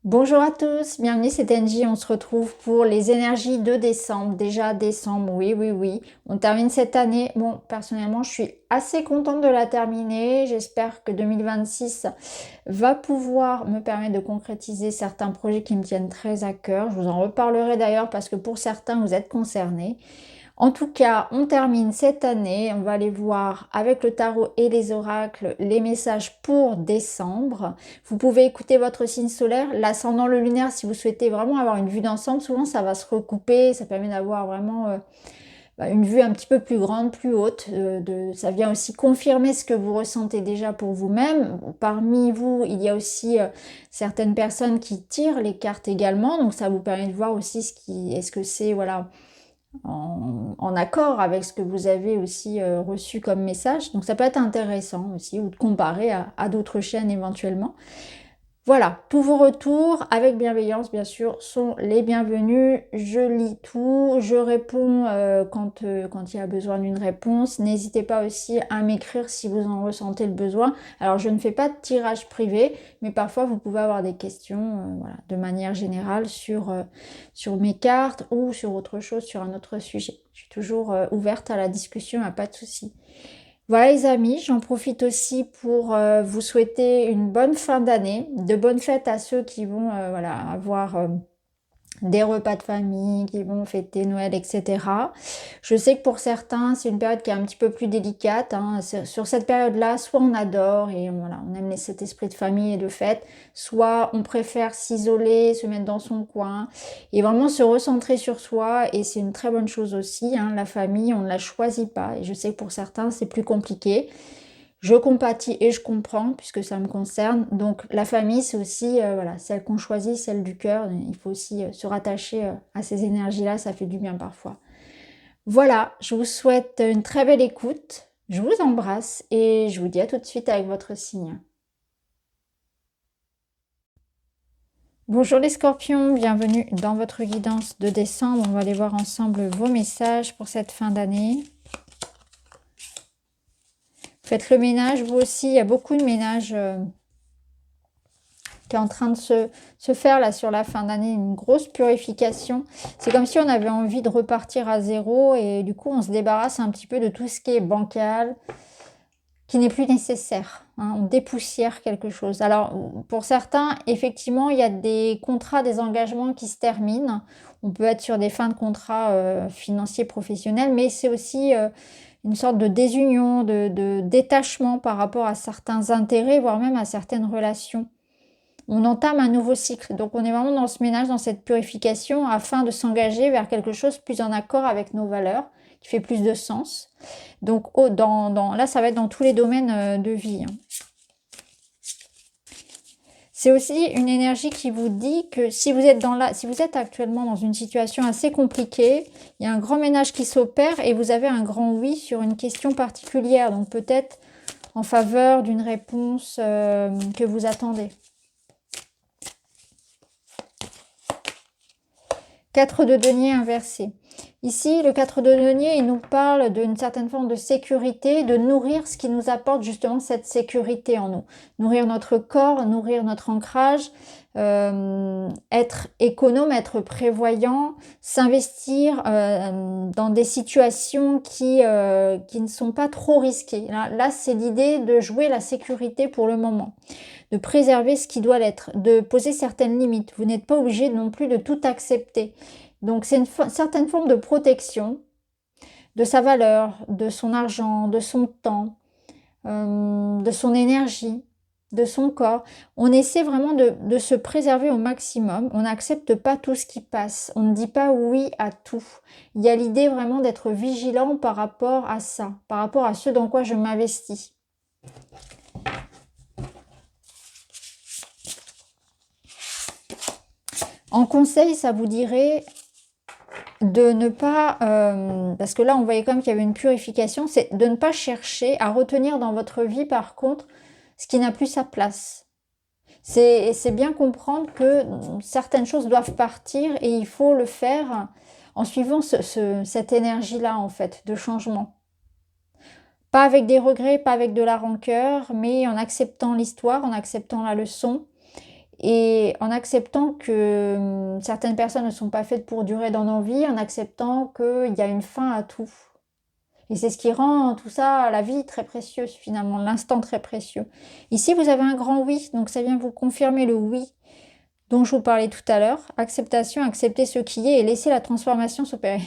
Bonjour à tous, bienvenue, c'est Angie. On se retrouve pour les énergies de décembre. Déjà décembre, oui, oui, oui. On termine cette année. Bon, personnellement, je suis assez contente de la terminer. J'espère que 2026 va pouvoir me permettre de concrétiser certains projets qui me tiennent très à cœur. Je vous en reparlerai d'ailleurs parce que pour certains, vous êtes concernés. En tout cas, on termine cette année. On va aller voir avec le tarot et les oracles les messages pour décembre. Vous pouvez écouter votre signe solaire, l'ascendant, le lunaire, si vous souhaitez vraiment avoir une vue d'ensemble. Souvent, ça va se recouper. Ça permet d'avoir vraiment une vue un petit peu plus grande, plus haute. Ça vient aussi confirmer ce que vous ressentez déjà pour vous-même. Parmi vous, il y a aussi certaines personnes qui tirent les cartes également. Donc, ça vous permet de voir aussi est-ce que c'est, voilà, en accord avec ce que vous avez aussi reçu comme message. Donc ça peut être intéressant aussi, ou de comparer à d'autres chaînes éventuellement. Voilà, tous vos retours, avec bienveillance bien sûr, sont les bienvenus. Je lis tout, je réponds quand il y a besoin d'une réponse. N'hésitez pas aussi à m'écrire si vous en ressentez le besoin. Alors je ne fais pas de tirage privé, mais parfois vous pouvez avoir des questions voilà, de manière générale sur mes cartes ou sur autre chose, sur un autre sujet. Je suis toujours ouverte à la discussion, pas de souci. Voilà les amis, j'en profite aussi pour vous souhaiter une bonne fin d'année, de bonnes fêtes à ceux qui vont voilà, avoir des repas de famille, qui vont fêter Noël, etc. Je sais que pour certains, c'est une période qui est un petit peu plus délicate, hein. Sur cette période-là, soit on adore et voilà, on aime cet esprit de famille et de fête, soit on préfère s'isoler, se mettre dans son coin et vraiment se recentrer sur soi. Et c'est une très bonne chose aussi, hein. La famille, on ne la choisit pas. Et je sais que pour certains, c'est plus compliqué. Je compatis et je comprends puisque ça me concerne. Donc la famille, c'est aussi voilà, celle qu'on choisit, celle du cœur. Il faut aussi se rattacher à ces énergies-là, ça fait du bien parfois. Voilà, je vous souhaite une très belle écoute. Je vous embrasse et je vous dis à tout de suite avec votre signe. Bonjour les scorpions, bienvenue dans votre guidance de décembre. On va aller voir ensemble vos messages pour cette fin d'année. Faites le ménage, vous aussi, il y a beaucoup de ménage qui est en train de se faire là sur la fin d'année, une grosse purification. C'est comme si on avait envie de repartir à zéro et du coup on se débarrasse un petit peu de tout ce qui est bancal, qui n'est plus nécessaire, hein. On dépoussière quelque chose. Alors pour certains, effectivement, il y a des contrats, des engagements qui se terminent. On peut être sur des fins de contrat financiers professionnels, mais c'est aussi une sorte de désunion, de détachement par rapport à certains intérêts, voire même à certaines relations. On entame un nouveau cycle. Donc on est vraiment dans ce ménage, dans cette purification, afin de s'engager vers quelque chose plus en accord avec nos valeurs, qui fait plus de sens. Donc là, ça va être dans tous les domaines de vie, hein. C'est aussi une énergie qui vous dit que si vous êtes actuellement dans une situation assez compliquée, il y a un grand ménage qui s'opère et vous avez un grand oui sur une question particulière. Donc peut-être en faveur d'une réponse que vous attendez. 4 de denier inversé. Ici, le 4 de denier, il nous parle d'une certaine forme de sécurité, de nourrir ce qui nous apporte justement cette sécurité en nous. Nourrir notre corps, nourrir notre ancrage, être économe, être prévoyant, s'investir dans des situations qui ne sont pas trop risquées. Là c'est l'idée de jouer la sécurité pour le moment, de préserver ce qui doit l'être, de poser certaines limites. Vous n'êtes pas obligé non plus de tout accepter. Donc c'est une certaine forme de protection de sa valeur, de son argent, de son temps, de son énergie, de son corps. On essaie vraiment de se préserver au maximum. On n'accepte pas tout ce qui passe. On ne dit pas oui à tout. Il y a l'idée vraiment d'être vigilant par rapport à ça, par rapport à ce dans quoi je m'investis. En conseil, ça vous dirait de ne pas, parce que là on voyait quand même qu'il y avait une purification, c'est de ne pas chercher à retenir dans votre vie par contre ce qui n'a plus sa place. C'est bien comprendre que certaines choses doivent partir et il faut le faire en suivant cette énergie-là en fait, de changement. Pas avec des regrets, pas avec de la rancœur, mais en acceptant l'histoire, en acceptant la leçon et en acceptant que certaines personnes ne sont pas faites pour durer dans nos vies, en acceptant qu'il y a une fin à tout. Et c'est ce qui rend tout ça, la vie très précieuse finalement, l'instant très précieux. Ici, vous avez un grand oui, donc ça vient vous confirmer le oui dont je vous parlais tout à l'heure. Acceptation, accepter ce qui est et laisser la transformation s'opérer.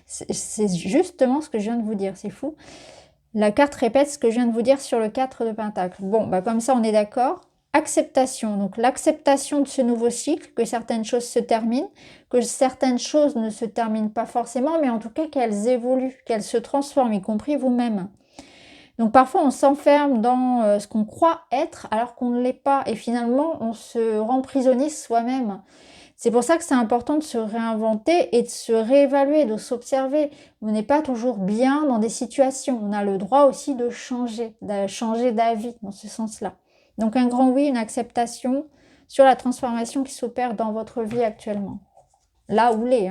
C'est justement ce que je viens de vous dire, c'est fou. La carte répète ce que je viens de vous dire sur le 4 de Pentacle. Bon, bah comme ça on est d'accord. Acceptation, donc l'acceptation de ce nouveau cycle, que certaines choses se terminent, que certaines choses ne se terminent pas forcément, mais en tout cas qu'elles évoluent, qu'elles se transforment, y compris vous-même. Donc parfois on s'enferme dans ce qu'on croit être alors qu'on ne l'est pas, et finalement on se rend prisonnier soi-même. C'est pour ça que c'est important de se réinventer et de se réévaluer, de s'observer. On n'est pas toujours bien dans des situations. On a le droit aussi de changer d'avis dans ce sens-là. Donc un grand oui, une acceptation sur la transformation qui s'opère dans votre vie actuellement. Là où l'est.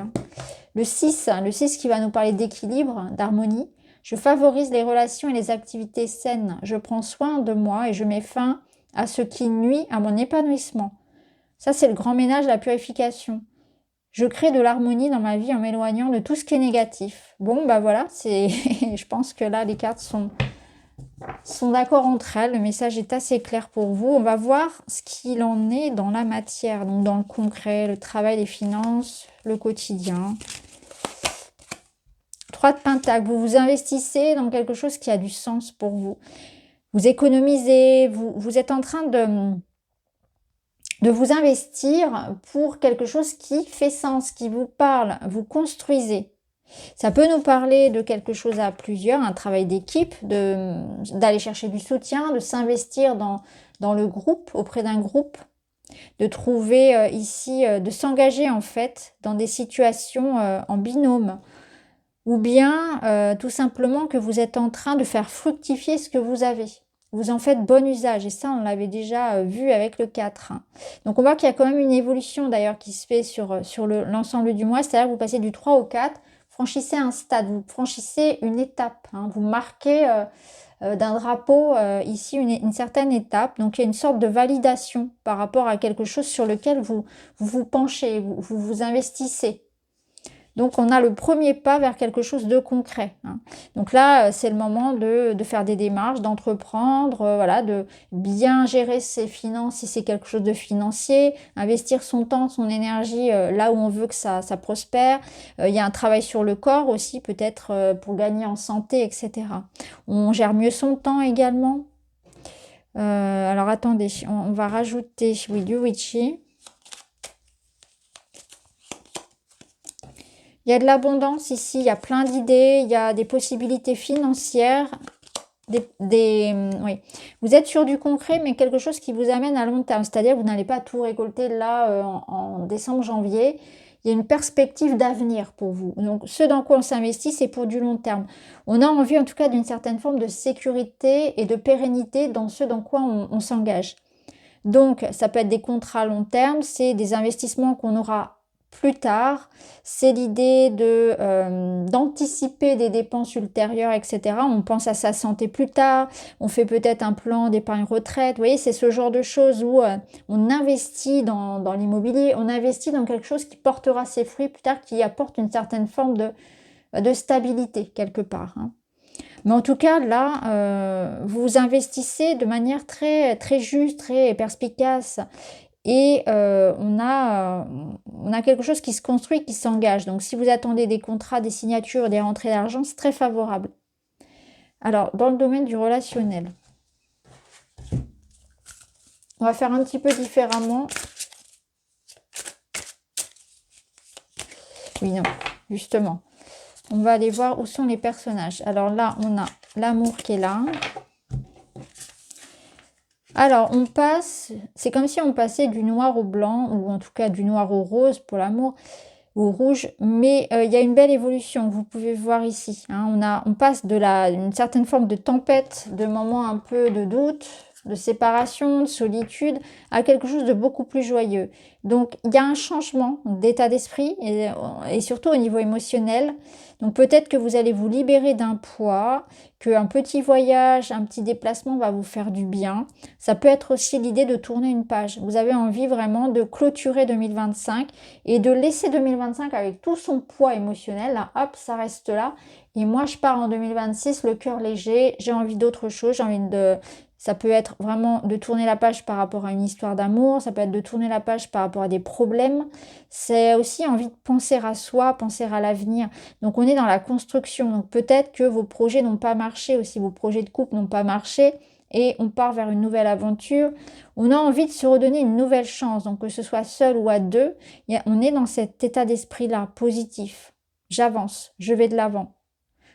Le 6 qui va nous parler d'équilibre, d'harmonie. Je favorise les relations et les activités saines. Je prends soin de moi et je mets fin à ce qui nuit à mon épanouissement. Ça, c'est le grand ménage, la purification. Je crée de l'harmonie dans ma vie en m'éloignant de tout ce qui est négatif. Bon, bah voilà, je pense que là, les cartes sont d'accord entre elles. Le message est assez clair pour vous. On va voir ce qu'il en est dans la matière, donc dans le concret, le travail, les finances, le quotidien. 3 de Pentacle, vous vous investissez dans quelque chose qui a du sens pour vous. Vous économisez, vous êtes en train de vous investir pour quelque chose qui fait sens, qui vous parle, vous construisez. Ça peut nous parler de quelque chose à plusieurs, un travail d'équipe, d'aller chercher du soutien, de s'investir dans le groupe, auprès d'un groupe, de trouver ici, de s'engager en fait dans des situations en binôme, ou bien tout simplement que vous êtes en train de faire fructifier ce que vous avez. Vous en faites bon usage, et ça on l'avait déjà vu avec le 4. Donc on voit qu'il y a quand même une évolution d'ailleurs qui se fait sur l'ensemble du mois, c'est-à-dire que vous passez du 3 au 4, franchissez un stade, vous franchissez une étape, vous marquez d'un drapeau ici une certaine étape, donc il y a une sorte de validation par rapport à quelque chose sur lequel vous penchez, vous investissez. Donc, on a le premier pas vers quelque chose de concret. Donc là, c'est le moment de faire des démarches, d'entreprendre, voilà, de bien gérer ses finances si c'est quelque chose de financier, investir son temps, son énergie là où on veut que ça prospère. Il y a un travail sur le corps aussi, peut-être pour gagner en santé, etc. On gère mieux son temps également. Alors, attendez, on va rajouter, oui, du witchy. Il y a de l'abondance ici, il y a plein d'idées, il y a des possibilités financières. Oui. Vous êtes sur du concret, mais quelque chose qui vous amène à long terme. C'est-à-dire que vous n'allez pas tout récolter là en décembre, janvier. Il y a une perspective d'avenir pour vous. Donc, ce dans quoi on s'investit, c'est pour du long terme. On a envie, en tout cas, d'une certaine forme de sécurité et de pérennité dans ce dans quoi on s'engage. Donc, ça peut être des contrats à long terme, c'est des investissements qu'on aura plus tard, c'est l'idée d'anticiper des dépenses ultérieures, etc. On pense à sa santé plus tard, on fait peut-être un plan d'épargne retraite, vous voyez, c'est ce genre de choses où on investit dans l'immobilier, on investit dans quelque chose qui portera ses fruits plus tard, qui apporte une certaine forme de stabilité quelque part. Mais en tout cas, là, vous investissez de manière très, très juste, très perspicace. Et on a quelque chose qui se construit, qui s'engage. Donc, si vous attendez des contrats, des signatures, des rentrées d'argent, c'est très favorable. Alors, dans le domaine du relationnel, on va faire un petit peu différemment. Oui, non, justement. On va aller voir où sont les personnages. Alors là, on a l'amour qui est là. Alors, on passe, c'est comme si on passait du noir au blanc, ou en tout cas du noir au rose pour l'amour, ou au rouge, mais il y a une belle évolution que vous pouvez voir ici. On passe d'une certaine forme de tempête, de moments un peu de doute, de séparation, de solitude, à quelque chose de beaucoup plus joyeux. Donc, il y a un changement d'état d'esprit et surtout au niveau émotionnel. Donc, peut-être que vous allez vous libérer d'un poids, qu'un petit voyage, un petit déplacement va vous faire du bien. Ça peut être aussi l'idée de tourner une page. Vous avez envie vraiment de clôturer 2025 et de laisser 2025 avec tout son poids émotionnel. Là, hop, ça reste là. Et moi, je pars en 2026, le cœur léger. J'ai envie d'autre chose. J'ai envie de... Ça peut être vraiment de tourner la page par rapport à une histoire d'amour. Ça peut être de tourner la page par rapport à des problèmes. C'est aussi envie de penser à soi, penser à l'avenir. Donc, on est dans la construction. Donc, peut-être que vos projets n'ont pas marché aussi. Vos projets de couple n'ont pas marché. Et on part vers une nouvelle aventure. On a envie de se redonner une nouvelle chance. Donc, que ce soit seul ou à deux, on est dans cet état d'esprit-là, positif. J'avance, je vais de l'avant.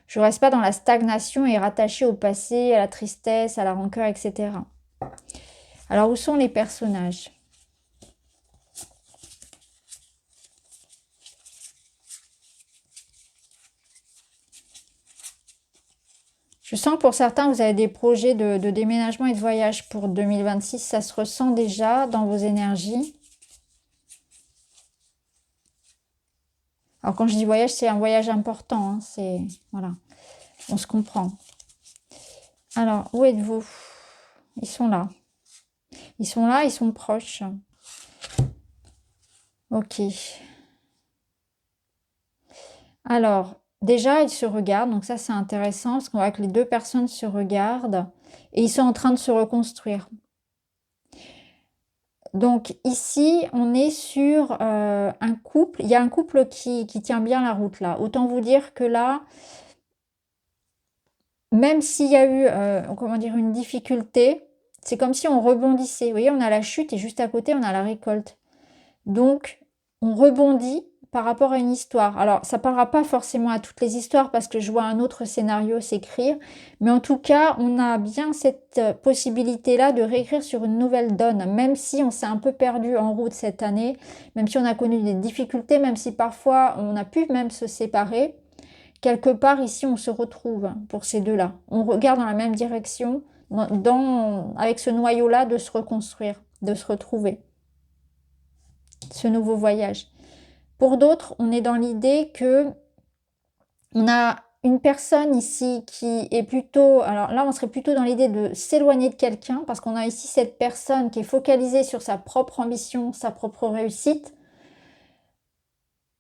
Je ne reste pas dans la stagnation et rattachée au passé, à la tristesse, à la rancœur, etc. Alors, où sont les personnages? Je sens que pour certains, vous avez des projets de déménagement et de voyage pour 2026. Ça se ressent déjà dans vos énergies. Alors, quand je dis voyage, c'est un voyage important. Hein, c'est... Voilà. On se comprend. Alors, où êtes-vous? Ils sont là. Ils sont là, ils sont proches. Ok. Alors, déjà, ils se regardent. Donc ça, c'est intéressant parce qu'on voit que les deux personnes se regardent et ils sont en train de se reconstruire. Donc ici, on est sur un couple. Il y a un couple qui tient bien la route là. Autant vous dire que là, même s'il y a eu, comment dire, une difficulté, c'est comme si on rebondissait. Vous voyez, on a la chute et juste à côté, on a la récolte. Donc, on rebondit par rapport à une histoire. Alors, ça ne parlera pas forcément à toutes les histoires parce que je vois un autre scénario s'écrire. Mais en tout cas, on a bien cette possibilité-là de réécrire sur une nouvelle donne. Même si on s'est un peu perdu en route cette année, même si on a connu des difficultés, même si parfois on a pu même se séparer. Quelque part ici, on se retrouve pour ces deux-là. On regarde dans la même direction, avec ce noyau-là, de se reconstruire, de se retrouver. Ce nouveau voyage. Pour d'autres, on est dans l'idée que on a une personne ici qui est plutôt... Alors là, on serait plutôt dans l'idée de s'éloigner de quelqu'un parce qu'on a ici cette personne qui est focalisée sur sa propre ambition, sa propre réussite,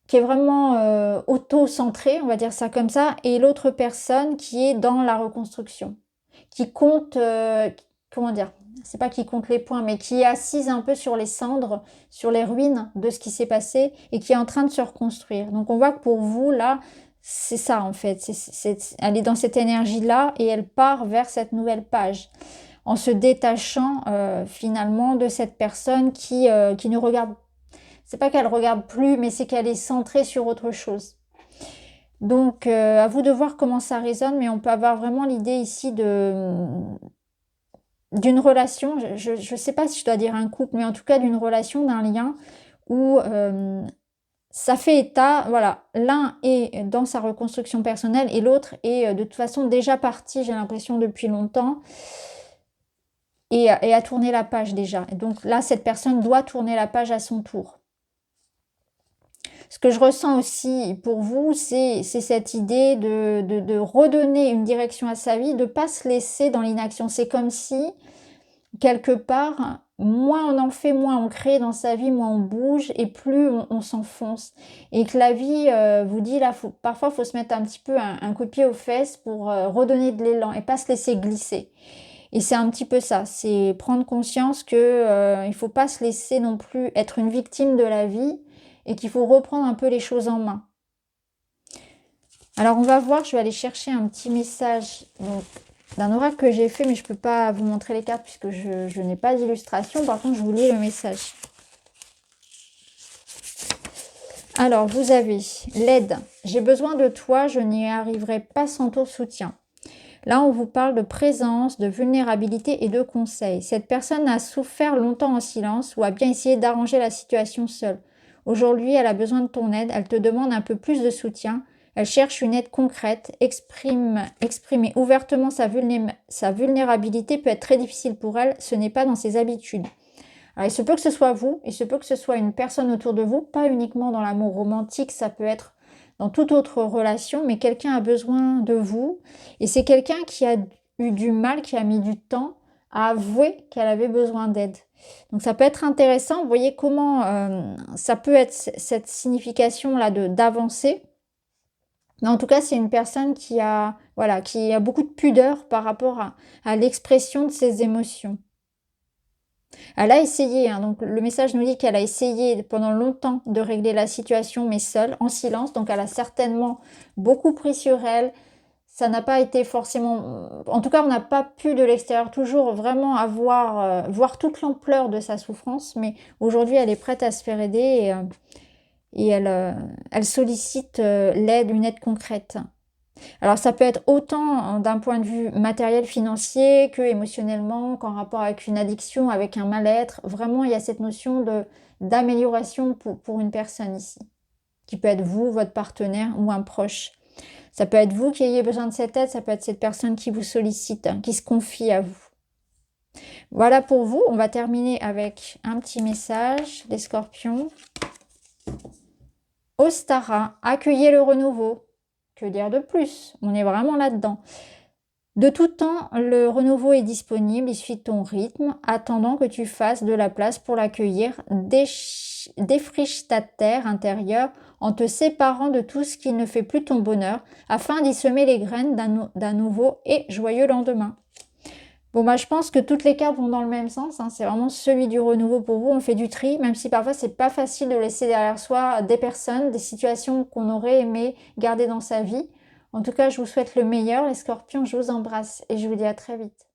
qui est vraiment auto-centrée, on va dire ça comme ça, et l'autre personne qui est dans la reconstruction, qui compte, comment dire, c'est pas qui compte les points, mais qui est assise un peu sur les cendres, sur les ruines de ce qui s'est passé et qui est en train de se reconstruire. Donc on voit que pour vous, là, c'est ça en fait, elle est dans cette énergie-là et elle part vers cette nouvelle page en se détachant finalement de cette personne qui ne regarde. C'est pas qu'elle regarde plus, mais c'est qu'elle est centrée sur autre chose. Donc, à vous de voir comment ça résonne, mais on peut avoir vraiment l'idée ici d'une relation. Je ne sais pas si je dois dire un couple, mais en tout cas d'une relation, d'un lien où ça fait état, voilà, l'un est dans sa reconstruction personnelle et l'autre est de toute façon déjà parti, j'ai l'impression, depuis longtemps. Et a tourné la page déjà. Et donc là, cette personne doit tourner la page à son tour. Ce que je ressens aussi pour vous, c'est cette idée de redonner une direction à sa vie, de ne pas se laisser dans l'inaction. C'est comme si, quelque part, moins on en fait, moins on crée dans sa vie, moins on bouge et plus on s'enfonce. Et que la vie vous dit, là, parfois, il faut se mettre un petit peu un coup de pied aux fesses pour redonner de l'élan et pas se laisser glisser. Et c'est un petit peu ça, c'est prendre conscience que il ne faut pas se laisser non plus être une victime de la vie et qu'il faut reprendre un peu les choses en main. Alors on va voir, je vais aller chercher un petit message d'un oracle que j'ai fait, mais je ne peux pas vous montrer les cartes puisque je n'ai pas d'illustration. Par contre, je vous lis le message. Alors, vous avez l'aide. J'ai besoin de toi, je n'y arriverai pas sans ton soutien. Là, on vous parle de présence, de vulnérabilité et de conseils. Cette personne a souffert longtemps en silence ou a bien essayé d'arranger la situation seule. Aujourd'hui, elle a besoin de ton aide, elle te demande un peu plus de soutien, Elle cherche une aide concrète. Exprimer ouvertement sa vulnérabilité peut être très difficile pour elle. Ce n'est pas dans ses habitudes. Alors, il se peut que ce soit vous, il se peut que ce soit une personne autour de vous, pas uniquement dans l'amour romantique, ça peut être dans toute autre relation, mais quelqu'un a besoin de vous. Et c'est quelqu'un qui a eu du mal, qui a mis du temps à avouer qu'elle avait besoin d'aide. Donc ça peut être intéressant, vous voyez comment ça peut être cette signification-là d'avancer. Mais en tout cas, c'est une personne qui a, voilà, qui a beaucoup de pudeur par rapport à l'expression de ses émotions. Elle a essayé, hein, donc le message nous dit qu'elle a essayé pendant longtemps de régler la situation, mais seule, en silence. Donc elle a certainement beaucoup pris sur elle. Ça n'a pas été forcément... En tout cas, on n'a pas pu de l'extérieur toujours vraiment voir toute l'ampleur de sa souffrance. Mais aujourd'hui, elle est prête à se faire aider et elle sollicite l'aide, une aide concrète. Alors ça peut être autant d'un point de vue matériel, financier, que émotionnellement, qu'en rapport avec une addiction, avec un mal-être. Vraiment, il y a cette notion d'amélioration pour une personne ici, qui peut être vous, votre partenaire ou un proche. Ça peut être vous qui ayez besoin de cette aide, ça peut être cette personne qui vous sollicite, hein, qui se confie à vous. Voilà pour vous. On va terminer avec un petit message des scorpions. Ostara, accueillez le renouveau. Que dire de plus? On est vraiment là-dedans. De tout temps, le renouveau est disponible, il suit ton rythme, attendant que tu fasses de la place pour l'accueillir. Défriche ta terre intérieure en te séparant de tout ce qui ne fait plus ton bonheur, afin d'y semer les graines d'un nouveau et joyeux lendemain. Bon, je pense que toutes les cartes vont dans le même sens, hein. C'est vraiment celui du renouveau pour vous. On fait du tri, même si parfois c'est pas facile de laisser derrière soi des personnes, des situations qu'on aurait aimé garder dans sa vie. En tout cas, je vous souhaite le meilleur, les scorpions, je vous embrasse et je vous dis à très vite.